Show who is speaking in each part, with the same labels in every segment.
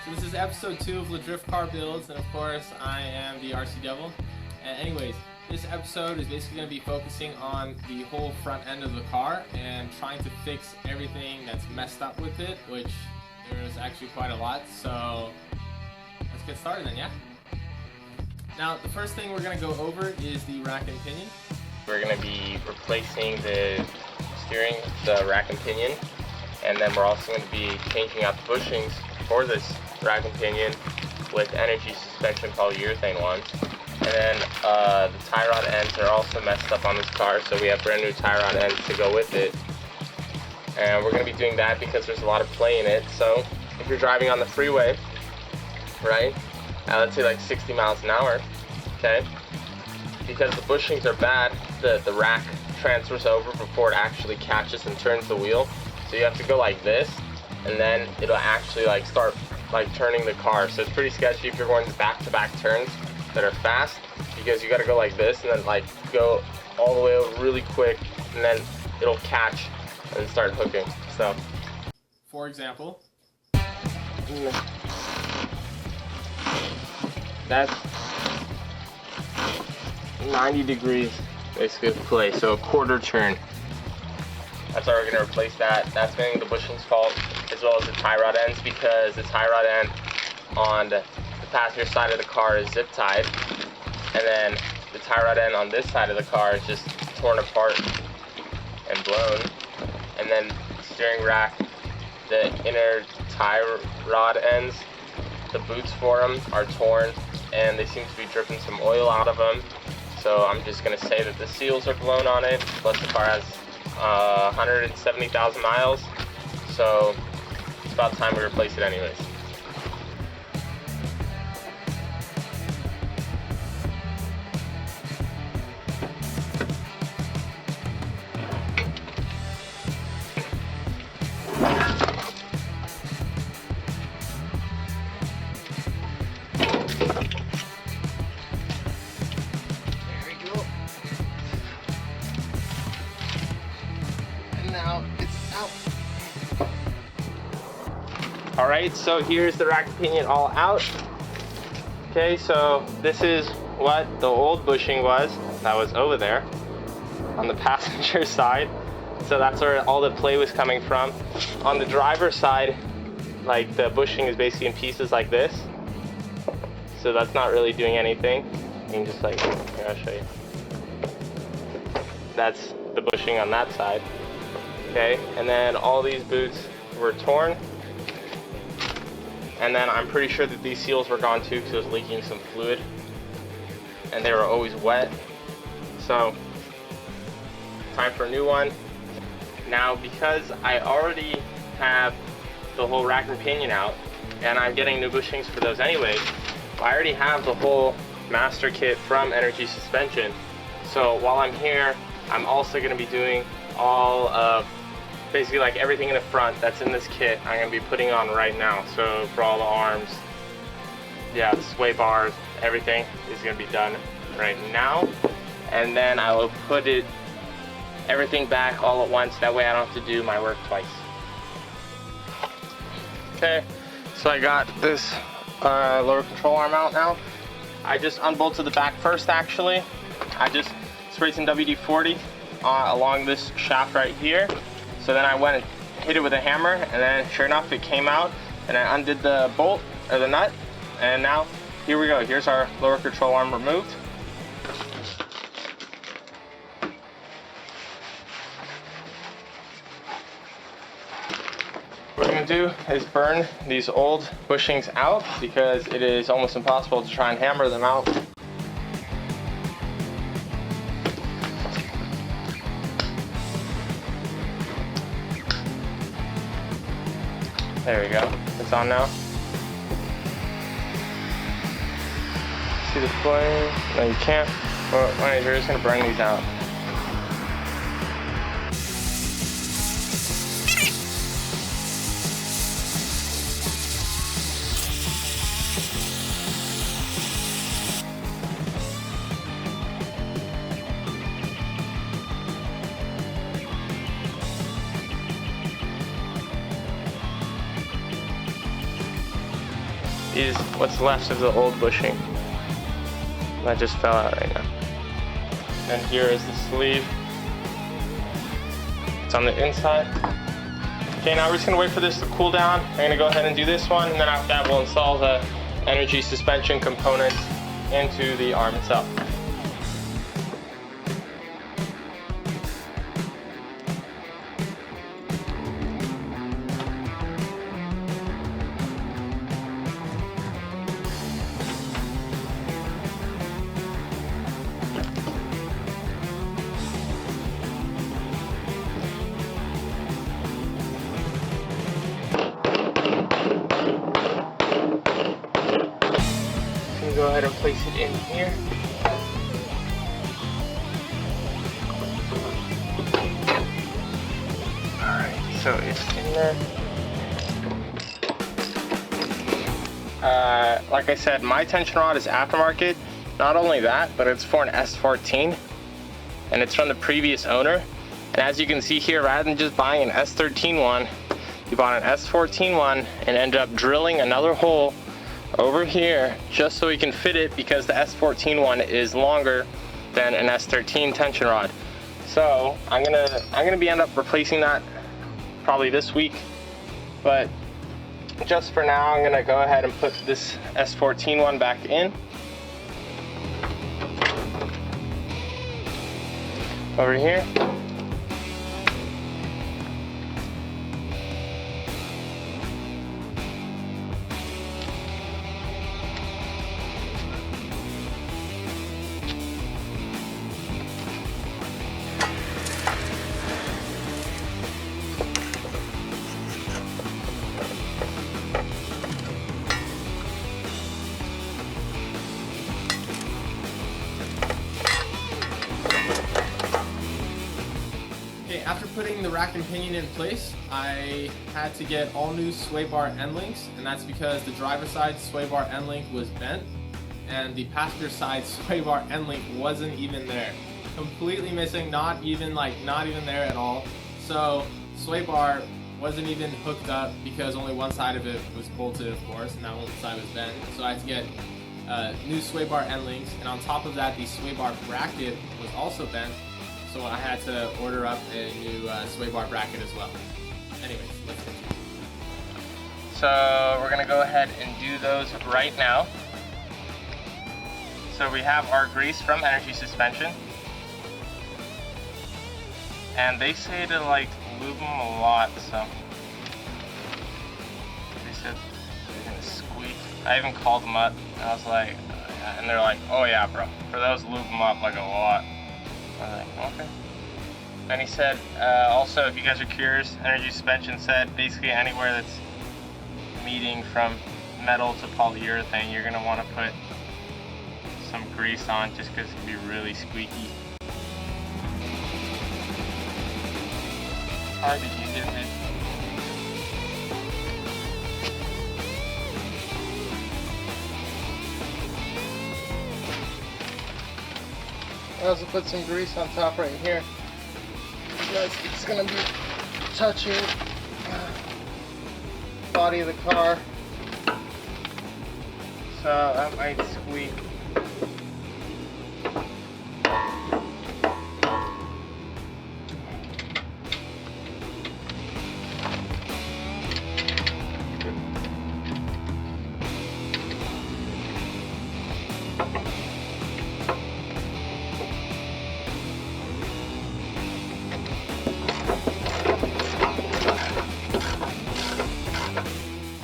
Speaker 1: So this is episode 2 of the Drift Car Builds, and of course I am the RC Devil. And anyways, this episode is basically going to be focusing on the whole front end of the car and trying to fix everything that's messed up with it, which there's actually quite a lot. So let's get started then, yeah? Now the first thing we're going to go over is the rack and pinion.
Speaker 2: We're going to be replacing the steering, the rack and pinion, and then we're also going to be changing out the bushings for this rack and pinion with energy suspension polyurethane ones. And then the tie rod ends are also messed up on this car, so we have brand new tie rod ends to go with it. And we're going to be doing that because there's a lot of play in it. So if you're driving on the freeway, right, at let's say like 60 miles an hour, okay, because the bushings are bad, the rack transfers over before it actually catches and turns the wheel. So you have to go like this, and then it'll actually like start like turning the car. So it's pretty sketchy if you're going back-to-back turns that are fast, because you got to go like this and then like go all the way over really quick, and then it'll catch and start hooking. So
Speaker 1: for example,
Speaker 2: that's 90 degrees basically of play, so a quarter turn. That's why we're going to replace that. That's mainly the bushings fault, as well as the tie rod ends, because the tie rod end on the passenger side of the car is zip tied, and then the tie rod end on this side of the car is just torn apart and blown. And then the steering rack, the inner tie rod ends, the boots for them are torn, and they seem to be dripping some oil out of them. So I'm just going to say that the seals are blown on it, plus the car has 170,000 miles, so it's about time we replace it anyways. Alright, so here's the rack and pinion all out. Okay, so this is what the old bushing was. That was over there on the passenger side. So that's where all the play was coming from. On the driver's side, like the bushing is basically in pieces like this. So that's not really doing anything. You can just like, here, I'll show you. That's the bushing on that side. Okay, and then all these boots were torn. And then I'm pretty sure that these seals were gone too, because it was leaking some fluid, and they were always wet. So time for a new one. Now, because I already have the whole rack and pinion out, and I'm getting new bushings for those anyways, I already have the whole master kit from Energy Suspension. So while I'm here, I'm also going to be doing all of basically like everything in the front that's in this kit. I'm going to be putting on right now. So for all the arms, yeah, the sway bars, everything is going to be done right now. And then I will put everything back all at once. That way I don't have to do my work twice. Okay, so I got this lower control arm out now. I just unbolted the back first actually. I just sprayed some WD-40 along this shaft right here. So then I went and hit it with a hammer, and then sure enough it came out, and I undid the bolt or the nut, and now here we go. Here's our lower control arm removed. What I'm going to do is burn these old bushings out, because it is almost impossible to try and hammer them out. There we go. It's on now. See the flame? No, you can't. Well, we're just going to burn these out. is what's left of the old bushing. That just fell out right now. And here is the sleeve. It's on the inside. Okay, now we're just gonna wait for this to cool down. I'm gonna go ahead and do this one, and then after that we'll install the energy suspension components into the arm itself. Go ahead and place it in here. Alright, so it's in there. Like I said, my tension rod is aftermarket. Not only that, but it's for an S14, and it's from the previous owner. And as you can see here, rather than just buying an S13 one, you bought an S14 one and ended up drilling another hole over here just so we can fit it, because the S14 one is longer than an S13 tension rod. So I'm gonna end up replacing that probably this week, but just for now I'm gonna go ahead and put this S14 one back in. Over here.
Speaker 1: After putting the rack and pinion in place, I had to get all new sway bar end links, and that's because the driver side sway bar end link was bent and the passenger side sway bar end link wasn't even there. Completely missing, not even there at all. So sway bar wasn't even hooked up because only one side of it was bolted, of course, and that one side was bent. So I had to get new sway bar end links, and on top of that, the sway bar bracket was also bent. So I had to order up a new sway bar bracket as well. Anyways, let's continue.
Speaker 2: So we're gonna go ahead and do those right now. So we have our grease from Energy Suspension. And they say to like lube them a lot, so. They said they're gonna squeak. I even called them up and I was like, and they're like, oh yeah bro, for those lube them up like a lot. I was like, okay. And he said, also, if you guys are curious, Energy Suspension said basically anywhere that's meeting from metal to polyurethane, you're gonna want to put some grease on just because it can be really squeaky. Hard to use it. I also put some grease on top right here because it's going to be touching the body of the car, so that might squeak.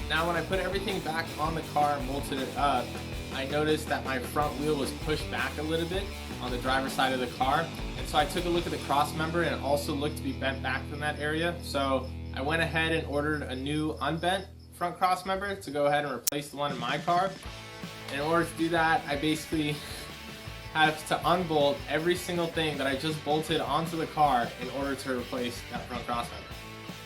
Speaker 1: Now when I put everything back on the car and bolted it up, I noticed that my front wheel was pushed back a little bit on the driver's side of the car. And so I took a look at the cross member, and it also looked to be bent back from that area. So I went ahead and ordered a new unbent front cross member to go ahead and replace the one in my car. And in order to do that, I basically have to unbolt every single thing that I just bolted onto the car in order to replace that front cross member.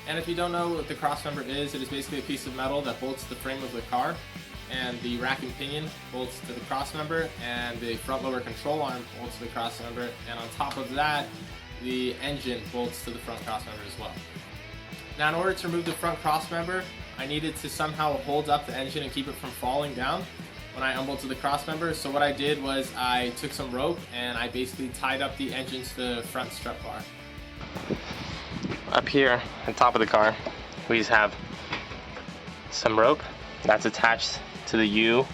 Speaker 1: And if you don't know what the cross member is, it is basically a piece of metal that bolts to the frame of the car, and the rack and pinion bolts to the cross member, and the front lower control arm bolts to the cross member, and on top of that, the engine bolts to the front cross member as well. Now in order to remove the front cross member, I needed to somehow hold up the engine and keep it from falling down when I unbolted the crossmember. So what I did was I took some rope and I basically tied up the engine to the front strut bar.
Speaker 2: Up here on top of the car, we just have some rope that's attached to the U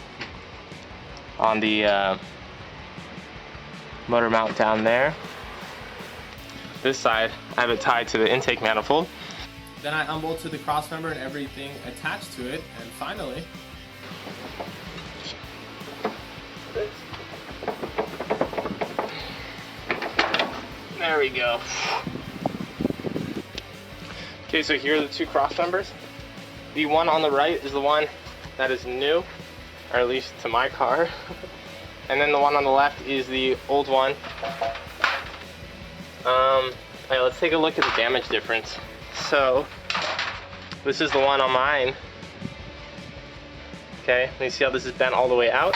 Speaker 2: on the motor mount down there. This side, I have it tied to the intake manifold.
Speaker 1: Then I unbolted the crossmember and everything attached to it, and finally,
Speaker 2: there we go. Okay, so here are the two crossmembers. The one on the right is the one that is new, or at least to my car. And then the one on the left is the old one. Okay, let's take a look at the damage difference. So, this is the one on mine. Okay, you see how this is bent all the way out?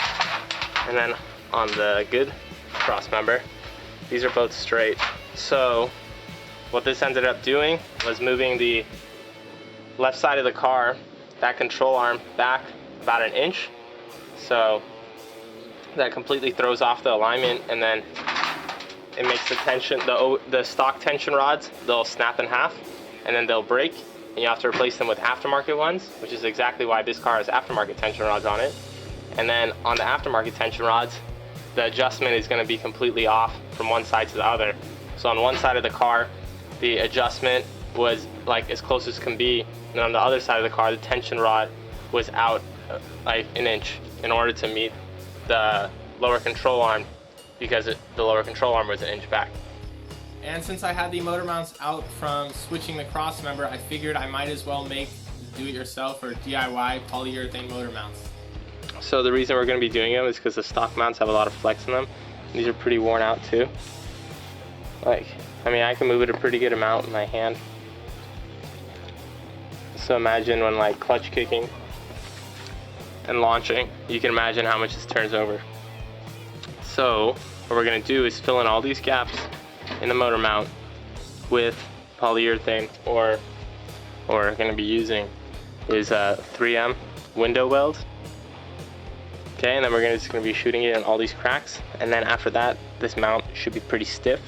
Speaker 2: And then on the good crossmember, these are both straight. So, what this ended up doing was moving the left side of the car, that control arm, back about an inch. So, that completely throws off the alignment, and then it makes the tension, the stock tension rods, they'll snap in half and then they'll break, and you have to replace them with aftermarket ones, which is exactly why this car has aftermarket tension rods on it. And then on the aftermarket tension rods, the adjustment is going to be completely off from one side to the other. So on one side of the car, the adjustment was like as close as can be, and on the other side of the car, the tension rod was out like an inch in order to meet the lower control arm, because the lower control arm was an inch back.
Speaker 1: And since I had the motor mounts out from switching the crossmember, I figured I might as well make do-it-yourself or DIY polyurethane motor mounts.
Speaker 2: So the reason we're going to be doing them is because the stock mounts have a lot of flex in them. These are pretty worn out too. Like, I mean, I can move it a pretty good amount in my hand. So imagine when like clutch kicking and launching, you can imagine how much this turns over. So what we're going to do is fill in all these gaps in the motor mount with polyurethane, or we're going to be using is 3M window weld. Okay, and then we're just going to be shooting it in all these cracks, and then after that, this mount should be pretty stiff.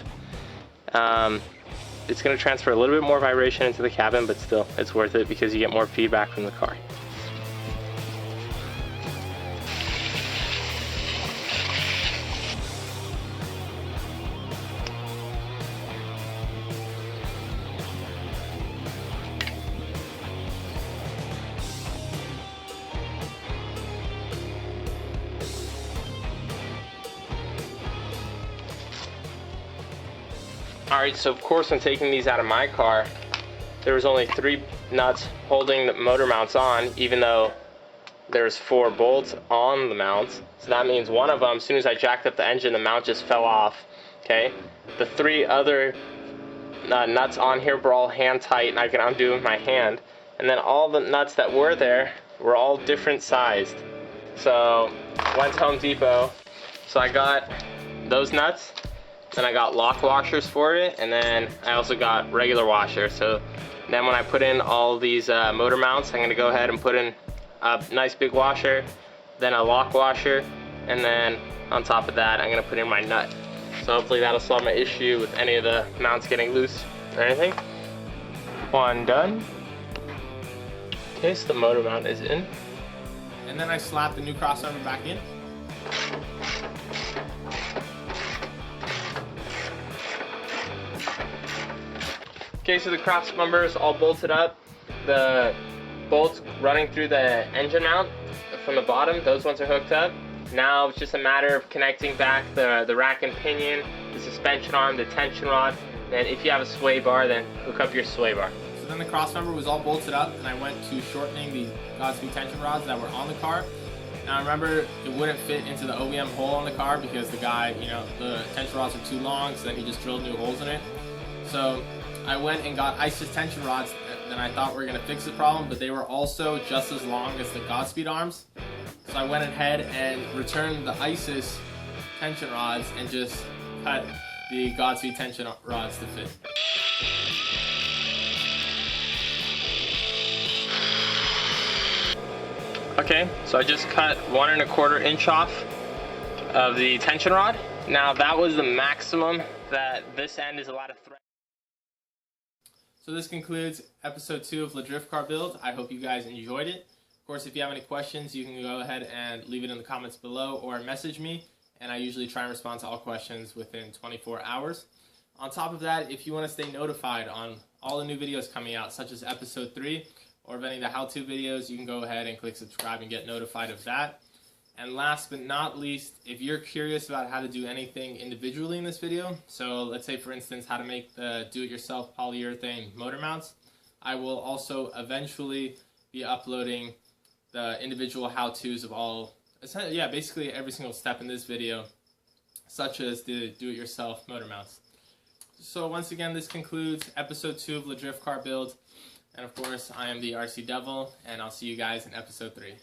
Speaker 2: It's going to transfer a little bit more vibration into the cabin, but still, it's worth it because you get more feedback from the car. Alright, so of course when taking these out of my car, there was only 3 nuts holding the motor mounts on, even though there's 4 bolts on the mounts. So that means one of them, as soon as I jacked up the engine, the mount just fell off. Okay, the 3 other nuts on here were all hand tight, and I can undo with my hand. And then all the nuts that were there were all different sized. So went to Home Depot, so I got those nuts. Then I got lock washers for it, and then I also got regular washers. So then when I put in all these motor mounts, I'm going to go ahead and put in a nice big washer, then a lock washer, and then on top of that I'm going to put in my nut. So hopefully that'll solve my issue with any of the mounts getting loose or anything. One done. Okay, so the motor mount is in.
Speaker 1: And then I slapped the new crossmember back in.
Speaker 2: Okay, so the crossmember is all bolted up. The bolts running through the engine mount from the bottom, those ones are hooked up. Now it's just a matter of connecting back the rack and pinion, the suspension arm, the tension rod, and if you have a sway bar, then hook up your sway bar.
Speaker 1: So then the crossmember was all bolted up, and I went to shortening the Godspeed tension rods that were on the car. Now remember, it wouldn't fit into the OEM hole on the car because the guy, the tension rods are too long, so then he just drilled new holes in it. So I went and got ISIS tension rods that I thought were going to fix the problem, but they were also just as long as the Godspeed arms. So I went ahead and returned the ISIS tension rods and just cut the Godspeed tension rods to fit.
Speaker 2: Okay, so I just cut 1 1/4 inch off of the tension rod. Now that was the maximum that this end is allowed to thread.
Speaker 1: So this concludes episode 2 of the drift car build. I hope you guys enjoyed it. Of course, if you have any questions, you can go ahead and leave it in the comments below or message me, and I usually try and respond to all questions within 24 hours. On top of that, if you want to stay notified on all the new videos coming out, such as episode 3, or of any of the how-to videos, you can go ahead and click subscribe and get notified of that. And last but not least, if you're curious about how to do anything individually in this video, so let's say for instance how to make the do-it-yourself polyurethane motor mounts, I will also eventually be uploading the individual how-tos of all, basically every single step in this video, such as the do-it-yourself motor mounts. So once again, this concludes episode 2 of the drift car build. And of course, I am the RC Devil, and I'll see you guys in episode 3.